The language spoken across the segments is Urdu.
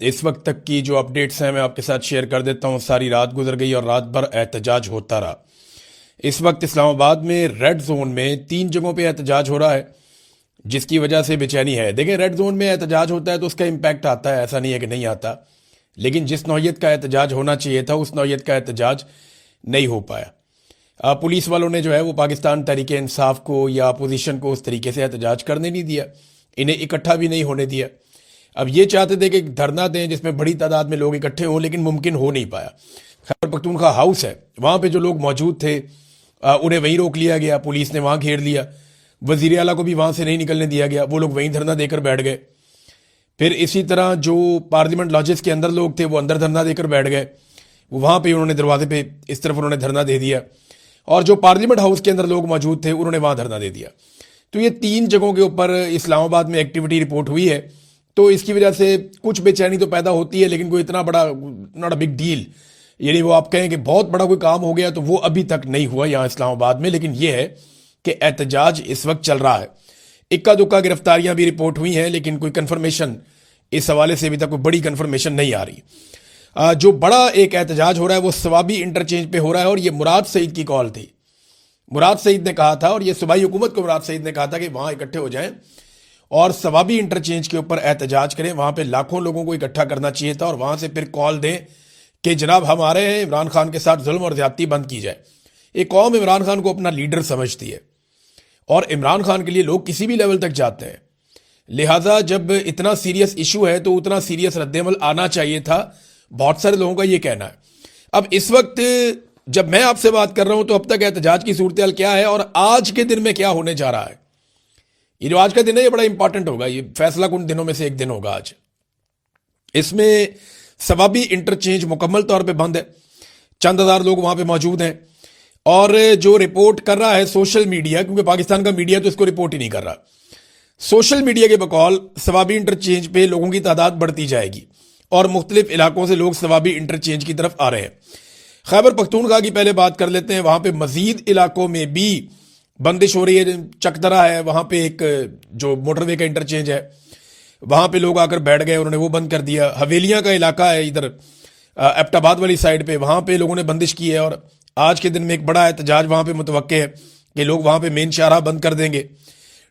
اس وقت تک کی جو اپڈیٹس ہیں میں آپ کے ساتھ شیئر کر دیتا ہوں. ساری رات گزر گئی اور رات بھر احتجاج ہوتا رہا. اس وقت اسلام آباد میں ریڈ زون میں 3 جگہوں پہ احتجاج ہو رہا ہے، جس کی وجہ سے بے چینی ہے. دیکھیں، ریڈ زون میں احتجاج ہوتا ہے تو اس کا امپیکٹ آتا ہے، ایسا نہیں ہے کہ نہیں آتا، لیکن جس نوعیت کا احتجاج ہونا چاہیے تھا اس نوعیت کا احتجاج نہیں ہو پایا. پولیس والوں نے جو ہے وہ پاکستان تحریک انصاف کو یا اپوزیشن کو اس طریقے سے احتجاج کرنے نہیں دیا، انہیں اکٹھا بھی نہیں ہونے دیا. اب یہ چاہتے تھے کہ دھرنا دیں جس میں بڑی تعداد میں لوگ اکٹھے ہوں، لیکن ممکن ہو نہیں پایا. خیبر پختونخوا ہاؤس ہے، وہاں پہ جو لوگ موجود تھے انہیں وہیں روک لیا گیا، پولیس نے وہاں گھیر لیا. وزیر اعلیٰ کو بھی وہاں سے نہیں نکلنے دیا گیا، وہ لوگ وہیں دھرنا دے کر بیٹھ گئے. پھر اسی طرح جو پارلیمنٹ لاجز کے اندر لوگ تھے وہ اندر دھرنا دے کر بیٹھ گئے، وہاں پہ انہوں نے دروازے پہ اس طرف انہوں نے دھرنا دے دیا، اور جو پارلیمنٹ ہاؤس کے اندر لوگ موجود تھے انہوں نے وہاں دھرنا دے دیا. تو یہ 3 جگہوں کے اوپر اسلام آباد میں ایکٹیویٹی رپورٹ ہوئی ہے. تو اس کی وجہ سے کچھ بے چینی تو پیدا ہوتی ہے، لیکن کوئی اتنا بڑا ناٹ اے بگ ڈیل، یعنی وہ آپ کہیں کہ بہت بڑا کوئی کام ہو گیا تو وہ ابھی تک نہیں ہوا یہاں اسلام آباد میں. لیکن یہ ہے کہ احتجاج اس وقت چل رہا ہے. اکا دکا گرفتاریاں بھی رپورٹ ہوئی ہیں، لیکن کوئی کنفرمیشن اس حوالے سے ابھی تک کوئی بڑی کنفرمیشن نہیں آ رہی. جو بڑا ایک احتجاج ہو رہا ہے وہ ثوابی انٹرچینج پہ ہو رہا ہے، اور یہ مراد سعید کی کال تھی. مراد سعید نے کہا تھا، اور یہ صوبائی حکومت کو مراد سعید نے کہا تھا کہ وہاں اکٹھے ہو جائیں اور ثوابی انٹرچینج کے اوپر احتجاج کریں. وہاں پہ لاکھوں لوگوں کو اکٹھا کرنا چاہیے تھا، اور وہاں سے پھر کال دیں کہ جناب ہم آ رہے ہیں، عمران خان کے ساتھ ظلم اور زیادتی بند کی جائے. ایک قوم عمران خان کو اپنا لیڈر سمجھتی ہے، اور عمران خان کے لیے لوگ کسی بھی لیول تک جاتے ہیں. لہٰذا جب اتنا سیریس ایشو ہے تو اتنا سیریس رد عمل آنا چاہیے تھا، بہت سارے لوگوں کا یہ کہنا ہے. اب اس وقت جب میں آپ سے بات کر رہا ہوں تو اب تک احتجاج کی صورتحال کیا ہے اور آج کے دن میں کیا ہونے جا رہا ہے. یہ جو آج کا دن ہے یہ بڑا امپورٹنٹ ہوگا، یہ فیصلہ کن دنوں میں سے ایک دن ہوگا آج. اس میں ثوابی انٹرچینج مکمل طور پہ بند ہے، چند ہزار لوگ وہاں پہ موجود ہیں، اور جو رپورٹ کر رہا ہے سوشل میڈیا، کیونکہ پاکستان کا میڈیا تو اس کو رپورٹ ہی نہیں کر رہا، سوشل میڈیا کے بقول ثوابی انٹرچینج پہ لوگوں کی تعداد بڑھتی جائے گی اور مختلف علاقوں سے لوگ ثوابی انٹرچینج کی طرف آ رہے ہیں. خیبر پختونخوا کی پہلے بات کر لیتے ہیں. وہاں پہ مزید علاقوں میں بھی بندش ہو رہی ہے. چک درہ ہے، وہاں پہ ایک جو موٹر وے کا انٹرچینج ہے، وہاں پہ لوگ آ کر بیٹھ گئے، انہوں نے وہ بند کر دیا. حویلیاں کا علاقہ ہے ادھر ایبٹ آباد والی سائڈ پہ، وہاں پہ لوگوں نے بندش کی ہے، اور آج کے دن میں ایک بڑا احتجاج وہاں پہ متوقع ہے کہ لوگ وہاں پہ مین شاہراہ بند کر دیں گے.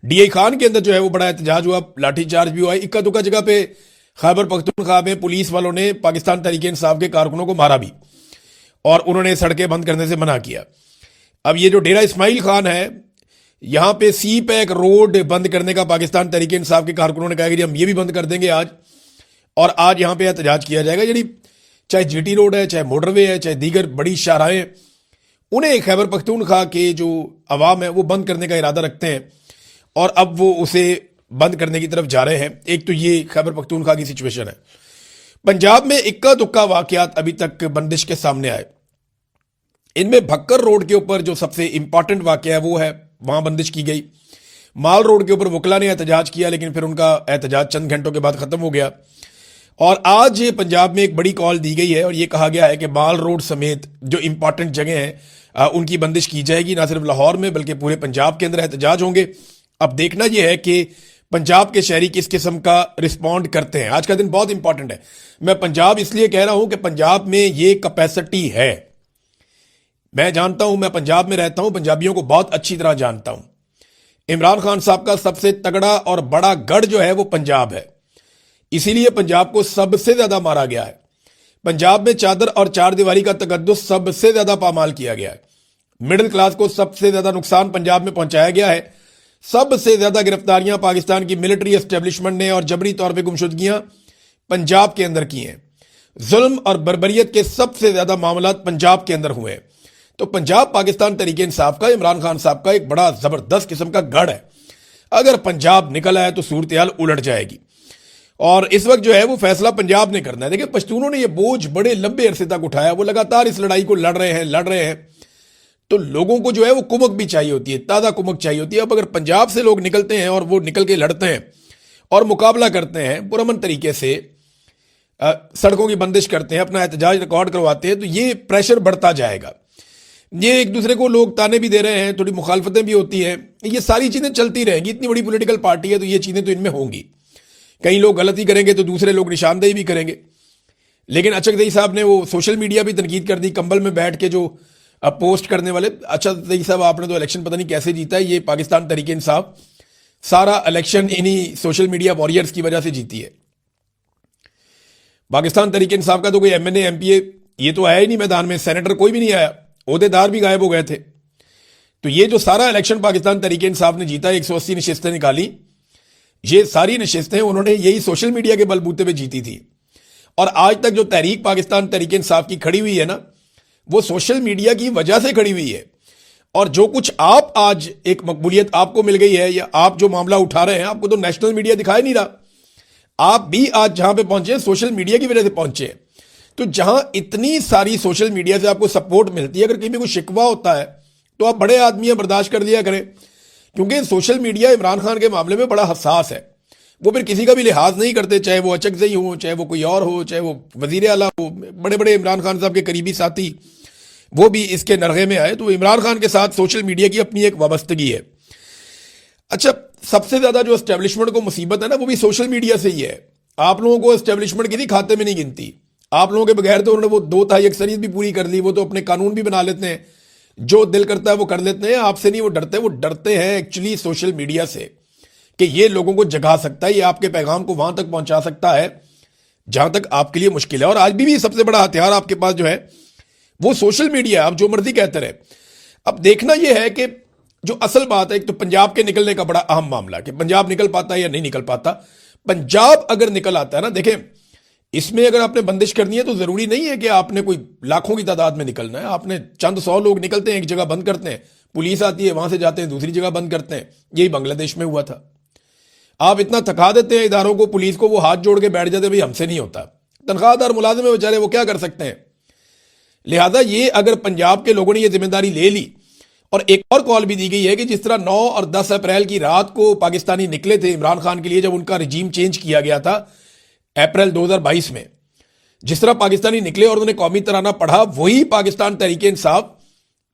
ڈی آئی خان کے اندر جو ہے وہ بڑا احتجاج ہوا، لاٹھی چارج بھی ہوا. اکا دکا جگہ پہ خیبر پختونخوا میں پولیس والوں نے پاکستان تحریک انصاف کے کارکنوں کو مارا بھی، اور انہوں نے سڑکیں بند کرنے سے منع کیا. اب یہ جو ڈیرہ اسماعیل خان ہے، یہاں پہ سی پیک روڈ بند کرنے کا پاکستان تحریک انصاف کے کارکنوں نے کہا کہ ہم یہ بھی بند کر دیں گے آج، اور آج یہاں پہ احتجاج کیا جائے گا. یعنی چاہے جی ٹی روڈ ہے، چاہے موٹر وے ہے، چاہے دیگر بڑی شاہراہیں، انہیں خیبر پختونخوا کے جو عوام ہے وہ بند کرنے کا ارادہ رکھتے ہیں، اور اب وہ اسے بند کرنے کی طرف جا رہے ہیں. ایک تو یہ خیبر پختونخوا کی سچویشن ہے. پنجاب میں اکا دکا واقعات ابھی تک بندش کے سامنے آئے. ان میں بھکر روڈ کے اوپر جو سب سے امپورٹنٹ واقعہ ہے وہ ہے، وہاں بندش کی گئی. مال روڈ کے اوپر وکلا نے احتجاج کیا، لیکن پھر ان کا احتجاج چند گھنٹوں کے بعد ختم ہو گیا. اور آج پنجاب میں ایک بڑی کال دی گئی ہے، اور یہ کہا گیا ہے کہ مال روڈ سمیت جو امپورٹنٹ جگہیں ہیں ان کی بندش کی جائے گی. نہ صرف لاہور میں بلکہ پورے پنجاب کے اندر احتجاج ہوں گے. اب دیکھنا یہ ہے کہ پنجاب کے شہری کس قسم کا رسپونڈ کرتے ہیں. آج کا دن بہت امپورٹنٹ ہے. میں پنجاب اس لیے کہہ رہا ہوں کہ پنجاب میں یہ کیپیسٹی ہے. میں جانتا ہوں، میں پنجاب میں رہتا ہوں، پنجابیوں کو بہت اچھی طرح جانتا ہوں. عمران خان صاحب کا سب سے تگڑا اور بڑا گڑھ جو ہے وہ پنجاب ہے، اسی لیے پنجاب کو سب سے زیادہ مارا گیا ہے. پنجاب میں چادر اور چار دیواری کا تقدس سب سے زیادہ پامال کیا گیا ہے. مڈل کلاس کو سب سے زیادہ نقصان پنجاب میں پہنچایا گیا ہے. سب سے زیادہ گرفتاریاں پاکستان کی ملٹری اسٹیبلشمنٹ نے اور جبری طور پہ گمشدگیاں پنجاب کے اندر کی ہیں. ظلم اور بربریت کے سب سے زیادہ معاملات پنجاب کے اندر ہوئے ہیں. تو پنجاب پاکستان تحریک انصاف کا، عمران خان صاحب کا ایک بڑا زبردست قسم کا گڑھ ہے. اگر پنجاب نکل آئے تو صورتحال الٹ جائے گی، اور اس وقت جو ہے وہ فیصلہ پنجاب نے کرنا ہے. دیکھیں، پشتونوں نے یہ بوجھ بڑے لمبے عرصے تک اٹھایا، وہ لگاتار اس لڑائی کو لڑ رہے ہیں. تو لوگوں کو جو ہے وہ کمک بھی چاہیے ہوتی ہے، تازہ کمک چاہیے ہوتی ہے. اب اگر پنجاب سے لوگ نکلتے ہیں اور وہ نکل کے لڑتے ہیں اور مقابلہ کرتے ہیں پرامن طریقے سے، سڑکوں کی بندش کرتے ہیں، اپنا احتجاج ریکارڈ کرواتے ہیں، تو یہ پریشر بڑھتا جائے گا. یہ ایک دوسرے کو لوگ تانے بھی دے رہے ہیں، تھوڑی مخالفتیں بھی ہوتی ہیں، یہ ساری چیزیں چلتی رہیں گی. اتنی بڑی پولیٹیکل پارٹی ہے تو یہ چیزیں تو ان میں ہوں گی. کئی لوگ غلطی کریں گے تو دوسرے لوگ نشاندہی بھی کریں گے. لیکن اچک زئی صاحب نے وہ سوشل میڈیا بھی تنقید کر دی, کمبل میں بیٹھ کے جو پوسٹ کرنے والے. اچک زئی صاحب آپ نے تو الیکشن پتہ نہیں کیسے جیتا ہے, یہ پاکستان تحریک انصاف سارا الیکشن انہی سوشل میڈیا وارئرز کی وجہ سے جیتی ہے. پاکستان تحریک انصاف کا تو کوئی M N A M P A یہ تو آیا ہی نہیں میدان میں, سینیٹر کوئی بھی نہیں آیا, عہدیدار بھی غائب ہو گئے تھے. تو یہ جو سارا الیکشن پاکستان تحریک انصاف نے جیتا, 180 نشستیں نکالی, یہ ساری نشستیں انہوں نے یہی سوشل میڈیا کے بلبوتے پہ جیتی تھی. اور آج تک جو تحریک پاکستان تحریک انصاف کی کھڑی ہوئی ہے نا, وہ سوشل میڈیا کی وجہ سے کھڑی ہوئی ہے. اور جو کچھ آپ آج ایک مقبولیت آپ کو مل گئی ہے, یا آپ جو معاملہ اٹھا رہے ہیں, آپ کو تو نیشنل میڈیا دکھائی نہیں رہا. آپ بھی آج جہاں پہ پہنچے ہیں سوشل میڈیا کی وجہ سے پہنچے ہیں. تو جہاں اتنی ساری سوشل میڈیا سے آپ کو سپورٹ ملتی ہے, اگر کہیں بھی کوئی شکوہ ہوتا ہے تو آپ بڑے آدمی ہیں, برداشت کر لیا کریں. کیونکہ سوشل میڈیا عمران خان کے معاملے میں بڑا حساس ہے. وہ پھر کسی کا بھی لحاظ نہیں کرتے, چاہے وہ اچک زئی ہو, چاہے وہ کوئی اور ہو, چاہے وہ وزیر اعلیٰ ہو. بڑے بڑے عمران خان صاحب کے قریبی ساتھی وہ بھی اس کے نرغے میں آئے. تو عمران خان کے ساتھ سوشل میڈیا کی اپنی ایک وابستگی ہے. اچھا, سب سے زیادہ جو اسٹیبلشمنٹ کو مصیبت ہے نا, وہ بھی سوشل میڈیا سے ہی ہے. آپ لوگوں کو اسٹیبلشمنٹ کسی کھاتے میں نہیں گنتی. آپ لوگوں کے بغیر تو انہوں نے وہ 2/3 اکثریت بھی پوری کر لی. وہ تو اپنے قانون بھی بنا لیتے ہیں, جو دل کرتا ہے وہ کر لیتے ہیں. آپ سے نہیں وہ ڈرتے ہیں ایکچولی سوشل میڈیا سے, کہ یہ لوگوں کو جگا سکتا ہے, یہ آپ کے پیغام کو وہاں تک پہنچا سکتا ہے جہاں تک آپ کے لیے مشکل ہے. اور آج بھی سب سے بڑا ہتھیار آپ کے پاس جو ہے وہ سوشل میڈیا ہے. آپ جو مرضی کہتے رہے. اب دیکھنا یہ ہے کہ جو اصل بات ہے, ایک تو پنجاب کے نکلنے کا بڑا اہم معاملہ, کہ پنجاب نکل پاتا ہے یا نہیں نکل پاتا. پنجاب اگر نکل آتا ہے نا, دیکھیں اس میں اگر آپ نے بندش کرنی ہے تو ضروری نہیں ہے کہ آپ نے کوئی لاکھوں کی تعداد میں نکلنا ہے. آپ نے چند 100 لوگ نکلتے ہیں, ایک جگہ بند کرتے ہیں, پولیس آتی ہے, وہاں سے جاتے ہیں دوسری جگہ بند کرتے ہیں. یہی بنگلہ دیش میں ہوا تھا. آپ اتنا تھکا دیتے ہیں اداروں کو, پولیس کو, وہ ہاتھ جوڑ کے بیٹھ جاتے ہیں, بھائی ہم سے نہیں ہوتا. تنخواہ دار ملازم ہے بیچارے, وہ کیا کر سکتے ہیں. لہذا یہ اگر پنجاب کے لوگوں نے یہ ذمہ داری لے لی, اور ایک اور کال بھی دی گئی ہے کہ جس طرح 9 اور 10 اپریل کی رات کو پاکستانی نکلے تھے عمران خان کے لیے, جب ان کا رجیم چینج کیا گیا تھا اپریل 2022 میں, جس طرح پاکستانی نکلے اور انہوں نے قومی ترانہ پڑھا, وہی پاکستان تحریک انصاف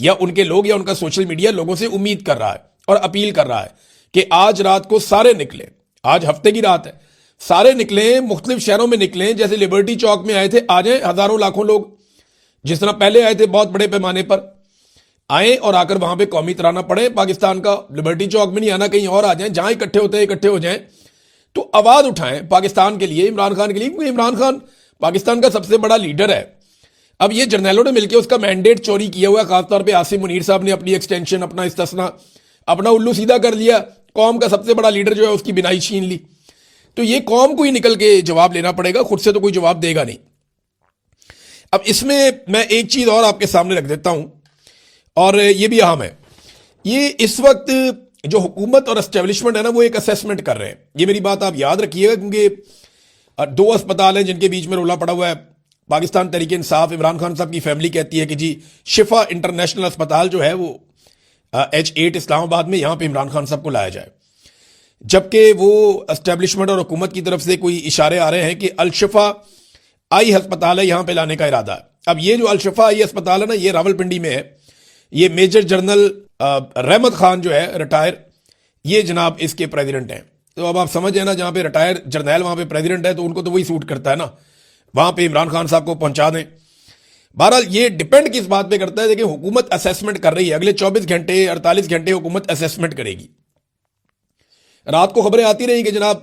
یا ان کے لوگ یا ان کا سوشل میڈیا لوگوں سے امید کر رہا ہے اور اپیل کر رہا ہے کہ آج رات کو سارے نکلیں. آج ہفتے کی رات ہے, سارے نکلیں, مختلف شہروں میں نکلیں. جیسے لبرٹی چوک میں آئے تھے, آ جائیں ہزاروں لاکھوں لوگ, جس طرح پہلے آئے تھے بہت بڑے پیمانے پر, آئیں اور آ کر وہاں پہ قومی ترانہ پڑھیں پاکستان کا. لبرٹی چوک میں نہیں آنا, کہیں اور آ جائیں, جہاں اکٹھے ہوتے ہیں اکٹھے ہو جائیں, تو آواز اٹھائیں پاکستان کے لیے, عمران خان کے لیے. کیونکہ عمران خان پاکستان کا سب سے بڑا لیڈر ہے. اب یہ جرنیلوں نے مل کے اس کا مینڈیٹ چوری کیا ہوا ہے. خاص طور پہ عاصم منیر صاحب نے اپنی ایکسٹینشن, اپنا استثنا, اپنا الو سیدھا کر لیا. قوم کا سب سے بڑا لیڈر جو ہے اس کی بینائی چھین لی. تو یہ قوم کو ہی نکل کے جواب لینا پڑے گا, خود سے تو کوئی جواب دے گا نہیں. اب اس میں میں ایک چیز اور آپ کے سامنے رکھ دیتا ہوں, اور یہ بھی اہم ہے. یہ اس وقت جو حکومت اور اسٹیبلشمنٹ ہے نا, وہ ایک اسیسمنٹ کر رہے ہیں. یہ میری بات آپ یاد رکھیے گا, کیونکہ 2 اسپتال ہیں جن کے بیچ میں رولا پڑا ہوا ہے. پاکستان تحریک انصاف, عمران خان صاحب کی فیملی کہتی ہے کہ جی شفا انٹرنیشنل اسپتال جو ہے وہ H8 اسلام آباد میں, یہاں پہ عمران خان صاحب کو لایا جائے. جبکہ وہ اسٹیبلشمنٹ اور حکومت کی طرف سے کوئی اشارے آ رہے ہیں کہ الشفا آئی ہسپتال ہے, یہاں پہ لانے کا ارادہ ہے. اب یہ جو الشفا آئی ہسپتال ہے نا, یہ راول پنڈی میں ہے. یہ میجر جنرل رحمت خان جو ہے ریٹائر, یہ جناب اس کے پریزیڈنٹ ہیں. تو اب آپ سمجھ ہیں نا, جہاں پہ ریٹائر جرنیل وہاں پہ پریزیڈنٹ ہے, تو ان کو تو وہی سوٹ کرتا ہے نا, وہاں پہ عمران خان صاحب کو پہنچا دیں. بہرحال یہ ڈیپینڈ کس بات پہ کرتا ہے کہ حکومت اسیسمنٹ کر رہی ہے. اگلے 24 گھنٹے 48 گھنٹے حکومت اسیسمنٹ کرے گی. رات کو خبریں آتی رہی کہ جناب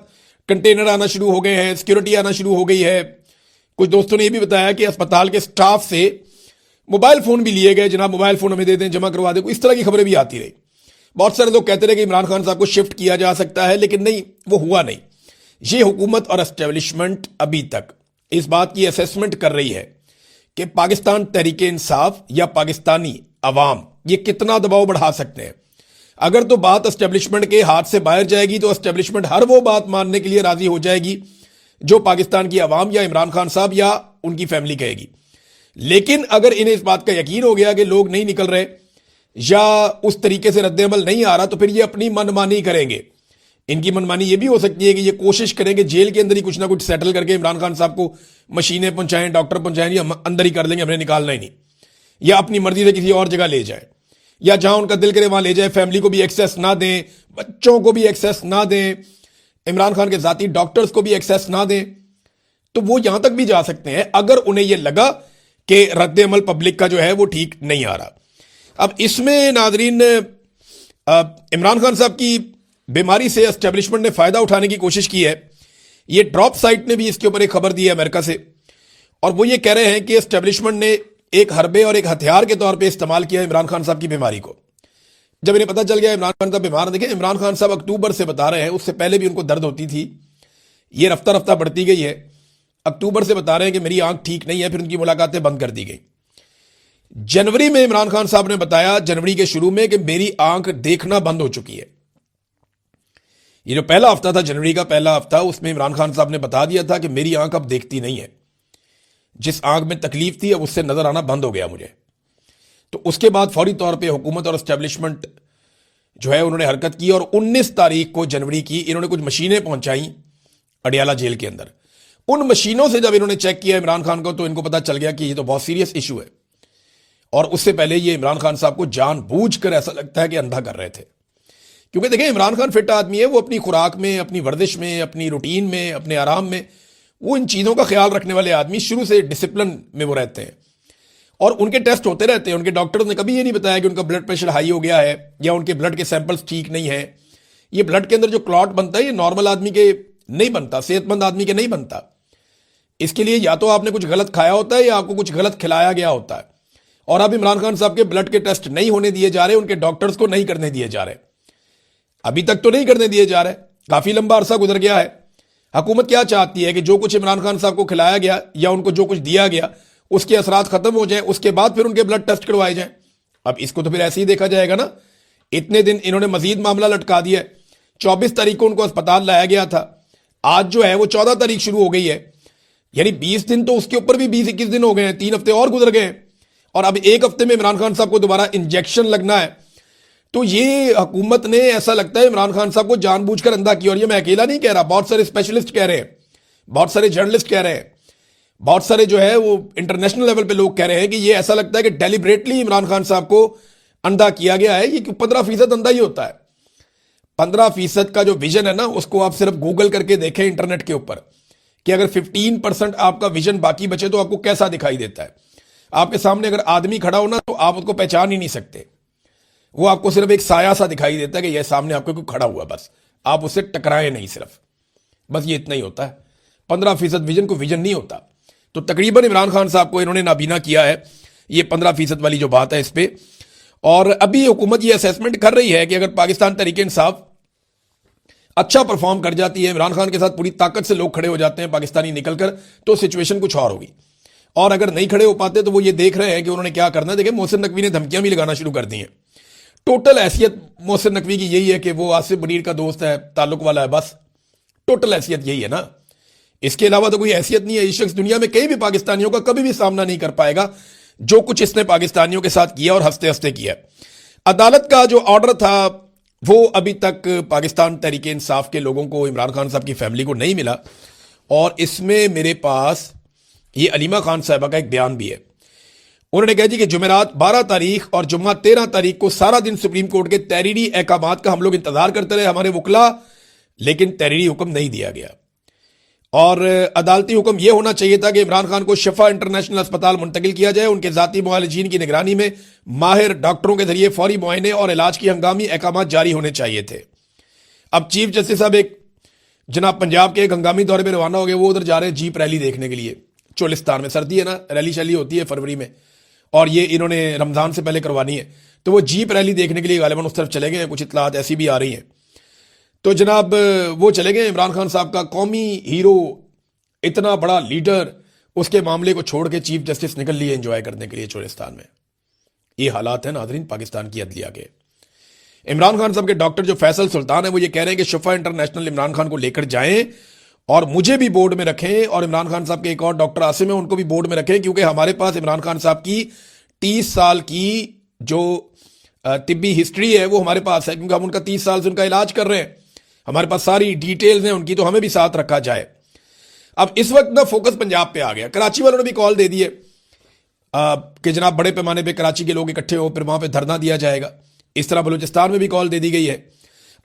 کنٹینر آنا شروع ہو گئے ہیں, سیکیورٹی آنا شروع ہو گئی ہے. کچھ دوستوں نے یہ بھی بتایا کہ اسپتال کے سٹاف سے موبائل فون بھی لیے گئے, جناب موبائل فون ہمیں دے دیں, جمع کروا دیں. اس طرح کی خبریں بھی آتی رہی. بہت سارے لوگ کہتے رہے کہ عمران خان صاحب کو شفٹ کیا جا سکتا ہے, لیکن نہیں, وہ ہوا نہیں. یہ حکومت اور اسٹیبلشمنٹ ابھی تک اس بات کی اسیسمنٹ کر رہی ہے کہ پاکستان تحریک انصاف یا پاکستانی عوام یہ کتنا دباؤ بڑھا سکتے ہیں. اگر تو بات اسٹیبلشمنٹ کے ہاتھ سے باہر جائے گی تو اسٹیبلشمنٹ ہر وہ بات ماننے کے لیے راضی ہو جائے گی جو پاکستان کی عوام یا عمران خان صاحب یا ان کی فیملی کہے گی. لیکن اگر انہیں اس بات کا یقین ہو گیا کہ لوگ نہیں نکل رہے یا اس طریقے سے رد عمل نہیں آ رہا, تو پھر یہ اپنی منمانی کریں گے. ان کی منمانی یہ بھی ہو سکتی ہے کہ یہ کوشش کریں کہ جیل کے اندر ہی کچھ نہ کچھ سیٹل کر کے عمران خان صاحب کو مشینیں پہنچائیں, ڈاکٹر پہنچائیں, یا اندر ہی کر لیں گے, ہمیں نکالنا ہی نہیں, یا اپنی مرضی سے کسی اور جگہ لے جائیں, یا جہاں ان کا دل کرے وہاں لے جائیں. فیملی کو بھی ایکسیس نہ دیں, بچوں کو بھی ایکسیس نہ دیں. عمران خان کے ذاتی ڈاکٹرز کو بھی ایکسیس نہ دیں، تو وہ یہاں تک بھی جا سکتے ہیں اگر انہیں یہ لگا کہ رد عمل پبلک کا جو ہے وہ ٹھیک نہیں آ رہا۔ اب اس میں ناظرین عمران خان صاحب کی بیماری سے اسٹیبلشمنٹ نے فائدہ اٹھانے کی کوشش کی ہے۔ یہ ڈراپ سائٹ نے بھی اس کے اوپر ایک خبر دی ہے امریکہ سے، اور وہ یہ کہہ رہے ہیں کہ اسٹیبلشمنٹ نے ایک حربے اور ایک ہتھیار کے طور پہ استعمال کیا عمران خان صاحب کی بیماری کو۔ جب انہیں پتہ چل گیا عمران خان صاحب بیمار، دیکھیں عمران خان صاحب اکتوبر سے بتا رہے ہیں، اس سے پہلے بھی ان کو درد ہوتی تھی، یہ رفتہ رفتہ بڑھتی گئی ہے۔ اکتوبر سے بتا رہے ہیں کہ میری آنکھ ٹھیک نہیں ہے، پھر ان کی ملاقاتیں بند کر دی گئیں۔ جنوری میں عمران خان صاحب نے بتایا، جنوری کے شروع میں، کہ میری آنکھ دیکھنا بند ہو چکی ہے۔ یہ جو پہلا ہفتہ تھا، جنوری کا پہلا ہفتہ، اس میں عمران خان صاحب نے بتا دیا تھا کہ میری آنکھ اب دیکھتی نہیں ہے، جس آنکھ میں تکلیف تھی اب اس سے نظر آنا بند ہو گیا مجھے۔ تو اس کے بعد فوری طور پہ حکومت اور اسٹیبلشمنٹ جو ہے انہوں نے حرکت کی، اور 19 تاریخ کو جنوری کی انہوں نے کچھ مشینیں پہنچائیں اڈیالہ جیل کے اندر۔ ان مشینوں سے جب انہوں نے چیک کیا عمران خان کو، تو ان کو پتا چل گیا کہ یہ تو بہت سیریس ایشو ہے، اور اس سے پہلے یہ عمران خان صاحب کو جان بوجھ کر ایسا لگتا ہے کہ اندھا کر رہے تھے۔ کیونکہ دیکھیں عمران خان فٹ آدمی ہے، وہ اپنی خوراک میں، اپنی ورزش میں، اپنی روٹین میں، اپنے آرام میں، وہ ان چیزوں کا خیال رکھنے والے آدمی، شروع سے ڈسپلن میں وہ رہتے ہیں، اور ان کے ٹیسٹ ہوتے رہتے ہیں۔ ان کے ڈاکٹرز نے کبھی یہ نہیں بتایا کہ ان کا بلڈ پریشر ہائی ہو گیا ہے یا ان کے بلڈ کے سیمپلز ٹھیک نہیں ہیں۔ یہ بلڈ کے اندر جو کلاٹ بنتا ہے یہ نارمل آدمی کے نہیں بنتا، صحت مند آدمی کے نہیں بنتا۔ اس کے لیے یا تو آپ نے کچھ غلط کھایا ہوتا ہے یا آپ کو کچھ غلط کھلایا گیا ہوتا ہے، اور اب عمران خان صاحب کے بلڈ کے ٹیسٹ نہیں ہونے دیے جا رہے، ان کے ڈاکٹرز کو نہیں کرنے دیے جا رہے، ابھی تک تو نہیں کرنے دیے جا رہے، کافی لمبا عرصہ گزر گیا ہے۔ حکومت کیا چاہتی ہے کہ جو کچھ عمران خان صاحب کو کھلایا گیا یا ان کو جو کچھ دیا گیا اس کے اثرات ختم ہو جائیں، اس کے بعد پھر ان کے بلڈ ٹیسٹ کروائے جائیں۔ اب اس کو تو پھر ایسے ہی دیکھا جائے گا نا۔ اتنے دن انہوں نے مزید معاملہ لٹکا دیا ہے۔ 24 تاریخ کو ان کو اسپتال لایا گیا تھا، آج جو ہے وہ 14 تاریخ شروع ہو گئی ہے، یعنی 20 دن تو اس کے اوپر بھی 20-21 دن ہو گئے ہیں، 3 ہفتے اور گزر گئے ہیں، اور اب ایک ہفتے میں عمران خان صاحب کو دوبارہ انجیکشن لگنا ہے۔ تو یہ حکومت نے ایسا لگتا ہے عمران خان صاحب کو جان بوجھ کر اندھا کیا، اور یہ میں اکیلا نہیں کہہ رہا، بہت سارے اسپیشلسٹ کہہ رہے ہیں، بہت سارے جرنلسٹ کہہ رہے ہیں، بہت سارے جو ہے وہ انٹرنیشنل لیول پہ لوگ کہہ رہے ہیں کہ یہ ایسا لگتا ہے کہ ڈیلیبریٹلی عمران خان صاحب کو اندھا کیا گیا ہے۔ یہ 15% اندھا ہی ہوتا ہے۔ 15% کا جو ویژن ہے نا، اس کو آپ صرف گوگل کر کے دیکھیں انٹرنیٹ کے اوپر، کہ اگر 15% آپ کا ویژن باقی بچے تو آپ کو کیسا دکھائی دیتا ہے۔ آپ کے سامنے اگر آدمی کھڑا ہونا تو آپ اس کو پہچان ہی نہیں سکتے، وہ آپ کو صرف ایک سایہ سا دکھائی دیتا ہے کہ یہ سامنے آپ کو کوئی کھڑا ہوا، بس آپ اس سے ٹکرائیں نہیں، صرف بس یہ اتنا ہی ہوتا ہے۔ 15% ویژن کو ویژن نہیں ہوتا۔ تو تقریباً عمران خان صاحب کو انہوں نے نابینا کیا ہے، یہ 15% والی جو بات ہے اس پہ۔ اور ابھی حکومت یہ اسیسمنٹ کر رہی ہے کہ اگر پاکستان تحریک انصاف اچھا پرفارم کر جاتی ہے، عمران خان کے ساتھ پوری طاقت سے لوگ کھڑے ہو جاتے ہیں پاکستانی نکل کر، تو سچویشن کچھ اور ہوگی، اور اگر نہیں کھڑے ہو پاتے تو وہ یہ دیکھ رہے ہیں کہ انہوں نے کیا کرنا ہے۔ دیکھیں محسن نقوی نے دھمکیاں بھی لگانا شروع کر دی ہیں۔ ٹوٹل حیثیت محسن نقوی کی یہی ہے کہ وہ آصف منیر کا دوست ہے، تعلق والا ہے، بس ٹوٹل حیثیت یہی ہے نا، اس کے علاوہ تو کوئی حیثیت نہیں ہے۔ یہ شخص دنیا میں کئی بھی پاکستانیوں کا کبھی بھی سامنا نہیں کر پائے گا جو کچھ اس نے پاکستانیوں کے ساتھ کیا، اور ہنستے ہنستے کیا۔ عدالت کا جو آرڈر تھا وہ ابھی تک پاکستان تحریک انصاف کے لوگوں کو، عمران خان صاحب کی فیملی کو نہیں ملا، اور اس میں میرے پاس یہ علیمہ خان صاحبہ کا ایک بیان بھی ہے۔ انہوں نے کہا جی کہ جمعرات 12 تاریخ اور جمعہ 13 تاریخ کو سارا دن سپریم کورٹ کے تحریری احکامات کا ہم لوگ انتظار کرتے رہے، ہمارے وکلا، لیکن تحریری حکم نہیں دیا گیا، اور عدالتی حکم یہ ہونا چاہیے تھا کہ عمران خان کو شفا انٹرنیشنل اسپتال منتقل کیا جائے، ان کے ذاتی معالجین کی نگرانی میں ماہر ڈاکٹروں کے ذریعے فوری معائنے اور علاج کی ہنگامی احکامات جاری ہونے چاہیے تھے۔ اب چیف جسٹس صاحب ایک جناب پنجاب کے ایک ہنگامی دورے پہ روانہ ہو گئے، وہ ادھر جا رہے ہیں جیپ ریلی دیکھنے کے لیے، چولستان میں، سردی ہے نا، ریلی شیلی ہوتی ہے فروری میں، اور یہ انہوں نے رمضان سے پہلے کروانی ہے، تو وہ جیپ ریلی دیکھنے کے لیے غالباً اس طرف چلے گئے ہیں، کچھ اطلاعات ایسی بھی آ رہی ہیں۔ تو جناب وہ چلے گئے، عمران خان صاحب کا قومی ہیرو، اتنا بڑا لیڈر، اس کے معاملے کو چھوڑ کے چیف جسٹس نکل لیے انجوائے کرنے کے لیے چولستان میں۔ یہ حالات ہیں ناظرین پاکستان کی عدلیہ کے۔ عمران خان صاحب کے ڈاکٹر جو فیصل سلطان ہیں وہ یہ کہہ رہے ہیں کہ شفا انٹرنیشنل عمران خان کو لے کر جائیں اور مجھے بھی بورڈ میں رکھیں، اور عمران خان صاحب کے ایک اور ڈاکٹر عاصم ہیں ان کو بھی بورڈ میں رکھیں، کیونکہ ہمارے پاس عمران خان صاحب کی 30 سال کی جو طبی ہسٹری ہے وہ ہمارے پاس ہے، کیونکہ ہم ان کا 30 سال سے ان کا علاج کر رہے ہیں، ہمارے پاس ساری ڈیٹیلز ہیں ان کی، تو ہمیں بھی ساتھ رکھا جائے۔ اب اس وقت نا فوکس پنجاب پہ آ گیا، کراچی والوں نے بھی کال دے دی ہے کہ جناب بڑے پیمانے پہ کراچی کے لوگ اکٹھے ہو، پھر وہاں پہ دھرنا دیا جائے گا۔ اس طرح بلوچستان میں بھی کال دے دی گئی ہے۔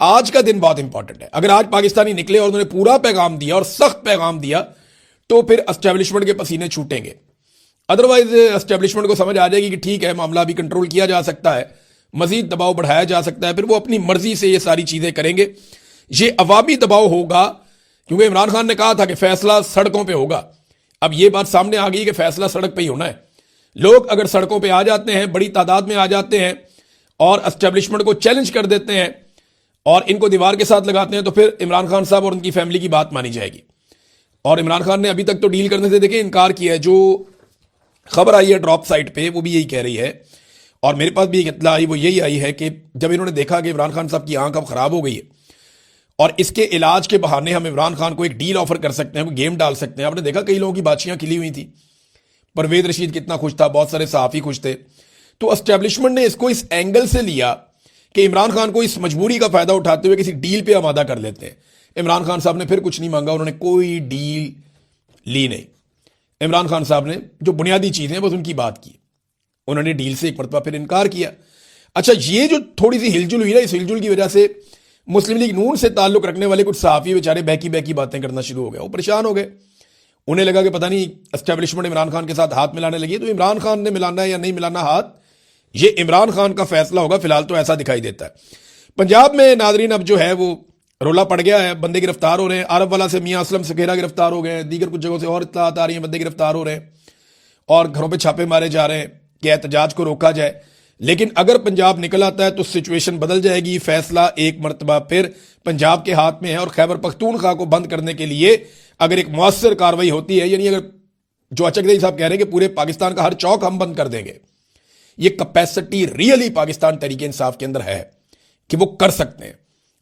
آج کا دن بہت امپورٹنٹ ہے. اگر آج پاکستانی نکلے اور انہوں نے پورا پیغام دیا اور سخت پیغام دیا تو پھر اسٹیبلشمنٹ کے پسینے چھوٹیں گے. ادروائز اسٹیبلشمنٹ کو سمجھ آ جائے گی کہ ٹھیک ہے معاملہ بھی کنٹرول کیا جا سکتا ہے, مزید دباؤ بڑھایا جا سکتا ہے, پھر وہ اپنی مرضی سے یہ ساری چیزیں کریں گے. یہ عوامی دباؤ ہوگا کیونکہ عمران خان نے کہا تھا کہ فیصلہ سڑکوں پہ ہوگا. اب یہ بات سامنے آ گئی کہ فیصلہ سڑک پہ ہی ہونا ہے. لوگ اگر سڑکوں پہ آ جاتے ہیں, بڑی تعداد میں آ جاتے ہیں اور اسٹیبلشمنٹ کو چیلنج کر دیتے ہیں اور ان کو دیوار کے ساتھ لگاتے ہیں, تو پھر عمران خان صاحب اور ان کی فیملی کی بات مانی جائے گی. اور عمران خان نے ابھی تک تو ڈیل کرنے سے دیکھیں انکار کیا ہے. جو خبر آئی ہے ڈراپ سائٹ پہ وہ بھی یہی کہہ رہی ہے, اور میرے پاس بھی ایک اطلاع آئی, وہ یہی آئی ہے کہ جب انہوں نے دیکھا کہ عمران خان صاحب کی آنکھ اب خراب ہو گئی ہے اور اس کے علاج کے بہانے ہم عمران خان کو ایک ڈیل آفر کر سکتے ہیں, وہ گیم ڈال سکتے ہیں. آپ نے دیکھا کئی لوگوں کی باتچیاں کھلی ہوئی تھی, پرویز رشید کتنا خوش تھا, بہت سارے صحافی خوش تھے. تو اسٹیبلشمنٹ نے اس کو اس اینگل سے لیا کہ عمران خان کو اس مجبوری کا فائدہ اٹھاتے ہوئے کسی ڈیل پہ آمادہ کر لیتے ہیں. عمران خان صاحب نے پھر کچھ نہیں مانگا, انہوں نے کوئی ڈیل لی نہیں. عمران خان صاحب نے جو بنیادی چیزیں بس ان کی بات کی, انہوں نے ڈیل سے ایک مرتبہ پھر انکار کیا. اچھا, یہ جو تھوڑی سی ہلجل ہوئی نا, اس ہلجل کی وجہ سے مسلم لیگ نون سے تعلق رکھنے والے کچھ صحافی بیچارے بہکی باتیں کرنا شروع ہو گئے. وہ پریشان ہو گئے, انہیں لگا کہ پتہ نہیں اسٹیبلشمنٹ عمران خان کے ساتھ ہاتھ ملانے لگی. تو عمران خان نے ملانا ہے یا نہیں ملانا ہاتھ, یہ عمران خان کا فیصلہ ہوگا. فی الحال تو ایسا دکھائی دیتا ہے. پنجاب میں ناظرین اب جو ہے وہ رولا پڑ گیا ہے, بندے گرفتار ہو رہے ہیں. عرب والا سے میاں اسلم سکھیرا گرفتار ہو گئے ہیں, دیگر کچھ جگہوں سے اور اطلاعات آ رہی ہیں, بندے گرفتار ہو رہے ہیں اور گھروں پہ چھاپے مارے جا رہے ہیں کہ احتجاج کو روکا جائے. لیکن اگر پنجاب نکل آتا ہے تو سچویشن بدل جائے گی. فیصلہ ایک مرتبہ پھر پنجاب کے ہاتھ میں ہے, اور خیبر پختونخوا کو بند کرنے کے لیے اگر ایک مؤثر کاروائی ہوتی ہے, یعنی اگر جو اچک صاحب کہہ رہے ہیں کہ پورے پاکستان کا ہر چوک ہم بند کر دیں گے, یہ کیپیسٹی ریئلی پاکستان تحریک انصاف کے اندر ہے کہ وہ کر سکتے ہیں.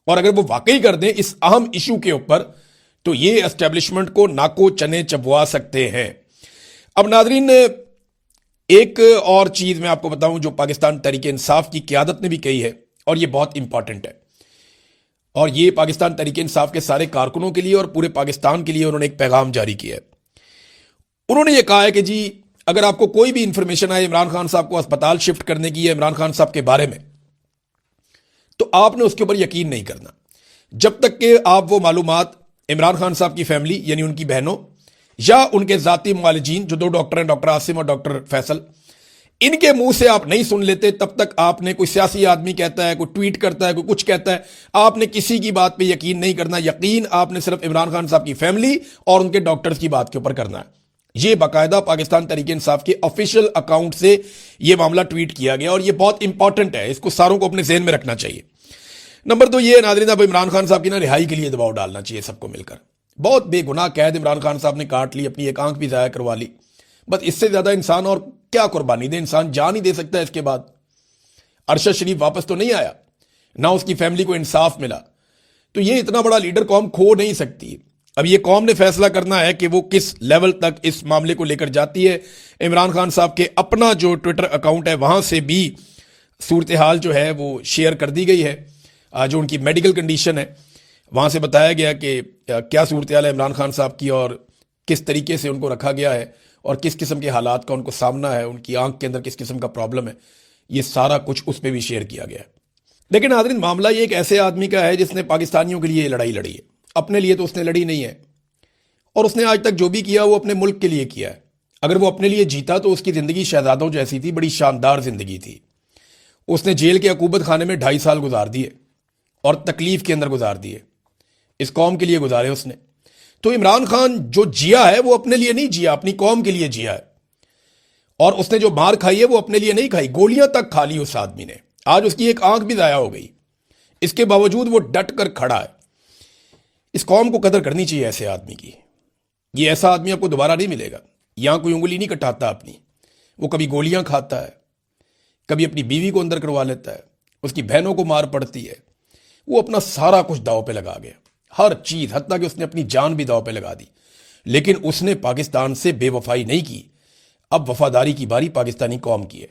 اور اگر وہ واقعی کر دیں اس اہم ایشو کے اوپر, تو یہ اسٹیبلشمنٹ کو ناکو چنے چبوا سکتے ہیں. اب ناظرین, ایک اور چیز میں آپ کو بتاؤں جو پاکستان تحریک انصاف کی قیادت نے بھی کہی ہے, اور یہ بہت امپورٹنٹ ہے, اور یہ پاکستان تحریک انصاف کے سارے کارکنوں کے لیے اور پورے پاکستان کے لیے انہوں نے ایک پیغام جاری کیا ہے. انہوں نے یہ کہا ہے کہ جی اگر آپ کو کوئی بھی انفارمیشن آئے عمران خان صاحب کو اسپتال شفٹ کرنے کی ہے عمران خان صاحب کے بارے میں, تو آپ نے اس کے اوپر یقین نہیں کرنا جب تک کہ آپ وہ معلومات عمران خان صاحب کی فیملی یعنی ان کی بہنوں یا ان کے ذاتی معالجین جو 2 ڈاکٹر ہیں, ڈاکٹر عاصم اور ڈاکٹر فیصل, ان کے منہ سے آپ نہیں سن لیتے. تب تک آپ نے کوئی سیاسی آدمی کہتا ہے, کوئی ٹویٹ کرتا ہے, کوئی کچھ کہتا ہے, آپ نے کسی کی بات پہ یقین نہیں کرنا. یقین آپ نے صرف عمران خان صاحب کی فیملی اور ان کے ڈاکٹرز کی بات کے اوپر کرنا ہے. یہ باقاعدہ پاکستان تحریک انصاف کے آفیشیل اکاؤنٹ سے یہ معاملہ ٹویٹ کیا گیا, اور یہ بہت امپورٹنٹ ہے, اس کو ساروں کو اپنے ذہن میں رکھنا چاہیے. نمبر 2 یہ ناظرین, اب عمران خان صاحب کی رہائی کے لیے دباؤ ڈالنا چاہیے سب کو مل کر. بہت بے گناہ قید عمران خان صاحب نے کاٹ لی, اپنی ایک آنکھ بھی ضائع کروا لی. بس اس سے زیادہ انسان اور کیا قربانی دے, انسان جان ہی دے سکتا ہے. اس کے بعد ارشد شریف واپس تو نہیں آیا, نہ اس کی فیملی کو انصاف ملا, تو یہ اتنا بڑا لیڈر قوم کھو نہیں سکتی. اب یہ قوم نے فیصلہ کرنا ہے کہ وہ کس لیول تک اس معاملے کو لے کر جاتی ہے. عمران خان صاحب کے اپنا جو ٹویٹر اکاؤنٹ ہے وہاں سے بھی صورتحال جو ہے وہ شیئر کر دی گئی ہے, جو ان کی میڈیکل کنڈیشن ہے وہاں سے بتایا گیا کہ کیا صورتحال ہے عمران خان صاحب کی اور کس طریقے سے ان کو رکھا گیا ہے اور کس قسم کے حالات کا ان کو سامنا ہے, ان کی آنکھ کے اندر کس قسم کا پرابلم ہے. یہ سارا کچھ اس پہ بھی شیئر کیا گیا ہے. لیکن ناظرین, معاملہ یہ ایک ایسے آدمی کا ہے جس نے پاکستانیوں کے لیے یہ لڑائی لڑی ہے. اپنے لیے تو اس نے لڑی نہیں ہے, اور اس نے آج تک جو بھی کیا وہ اپنے ملک کے لیے کیا ہے. اگر وہ اپنے لیے جیتا تو اس کی زندگی شہزادوں جیسی تھی, بڑی شاندار زندگی تھی. اس نے جیل کے عقوبت خانے میں 2.5 سال گزار دیے اور تکلیف کے اندر گزار دیے, اس قوم کے لیے گزارے اس نے. تو عمران خان جو جیا ہے وہ اپنے لیے نہیں جیا, اپنی قوم کے لیے جیا ہے. اور اس نے جو مار کھائی ہے وہ اپنے لیے نہیں کھائی, گولیاں تک کھا لی اس آدمی نے. آج اس کی ایک آنکھ بھی ضائع ہو گئی, اس کے باوجود وہ ڈٹ کر کھڑا ہے. اس قوم کو قدر کرنی چاہیے ایسے آدمی کی. یہ ایسا آدمی آپ کو دوبارہ نہیں ملے گا. یہاں کوئی انگلی نہیں کٹاتا اپنی, وہ کبھی گولیاں کھاتا ہے, کبھی اپنی بیوی کو اندر کروا لیتا ہے, اس کی بہنوں کو مار پڑتی ہے. وہ اپنا سارا کچھ داؤ پہ لگا گیا, ہر چیز, حتیٰ کہ اس نے اپنی جان بھی داؤ پہ لگا دی. لیکن اس نے پاکستان سے بے وفائی نہیں کی. اب وفاداری کی باری پاکستانی قوم کی ہے.